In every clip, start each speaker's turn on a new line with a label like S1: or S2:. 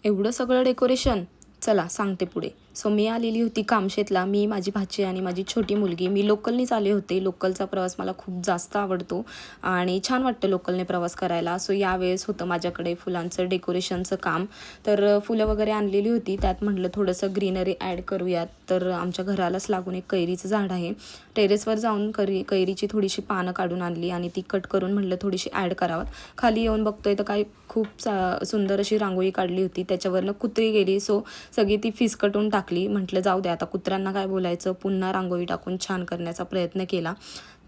S1: एवढं सगळं डेकोरेशन. चला सांगते पुढे. सो मी आलेली होती कामशेतला. मी, माझी भाची आणि माझी छोटी मुलगी. मी लोकलनीच आले होते. लोकलचा प्रवास मला खूप जास्त आवडतो आणि छान वाटतं लोकलने प्रवास करायला. सो यावेळेस होतं माझ्याकडे फुलांचं डेकोरेशनचं काम. तर फुलं वगैरे आणलेली होती. त्यात म्हटलं थोडंसं ग्रीनरी ॲड करूयात. तर आमच्या घरालाच लागून एक कैरीचं झाड आहे. टेरेसवर जाऊन कैरीची थोडीशी पानं काढून आणली आणि ती कट करून म्हटलं थोडीशी ॲड करावं. खाली येऊन बघतोय तर काय खूप सुंदर अशी रांगोळी काढली होती. त्याच्यावरनं कुत्री गेली. सो सगळी ती फिसकटून टाकली. म्हटलं जाऊ दे आता, कुत्र्यांना काय बोलायचं. पुन्हा रांगोळी टाकून छान करण्याचा प्रयत्न केला.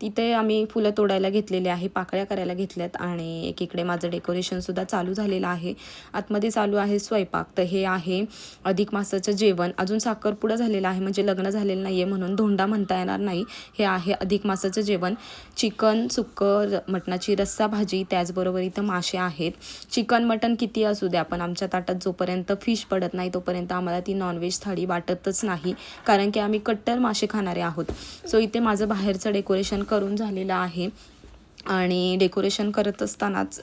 S1: तिथे आम्ही फुलं तोडायला घेतलेले आहे, पाकळ्या करायला घेतल्यात आणि एकीकडे माझं डेकोरेशनसुद्धा चालू झालेलं आहे. आतमध्ये चालू आहे स्वयंपाक. तर हे आहे अधिक मासाचं जेवण. अजून साखरपुडा झालेला आहे, म्हणजे लग्न झालेलं नाही आहे म्हणून धोंडा म्हणता येणार नाही. हे आहे अधिक मासाचं जेवण. चिकन सुक्कं, मटणाची रस्सा भाजी, त्याचबरोबर इथं मासे आहेत. चिकन मटण किती असू द्या, पण आमच्या ताटात जोपर्यंत फिश पडत नाही तोपर्यंत आम्हाला ती नॉनव्हेज थाळी वाटतच नाही, कारण की आम्ही कट्टर मासे खाणारे आहोत. सो इथे माझं बाहेरचं डेकोरेशन करून झालेलं आहे आणि डेकोरेशन करत असतानाच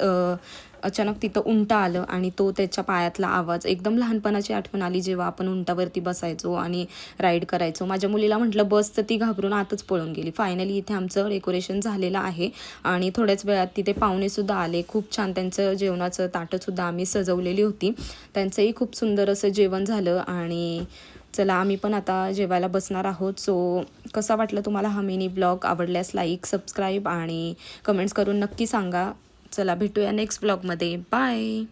S1: अचानक तिथं उंट आलं आणि तो त्याच्या पायातला आवाज, एकदम लहानपणाची आठवण आली जेव्हा आपण उंटावरती बसायचो आणि राईड करायचो. माझ्या मुलीला म्हटलं बस, तर ती घाबरून आतच पळून गेली. फायनली इथे आमचं डेकोरेशन झालेलं आहे आणि थोड्याच वेळात तिथे पाहुणेसुद्धा आले. खूप छान त्यांचं जेवणाचं ताटंसुद्धा आम्ही सजवलेली होती. त्यांचंही खूप सुंदर असं जेवण झालं आणि चला आम्ही पण आता जेवायला बसणार आहोत. सो कसा वाटलं तुम्हाला हा मिनी ब्लॉग? आवडल्यास लाईक, सबस्क्राईब आणि कमेंट्स करून नक्की सांगा. चला भेटूया नेक्स्ट ब्लॉगमध्ये. बाय.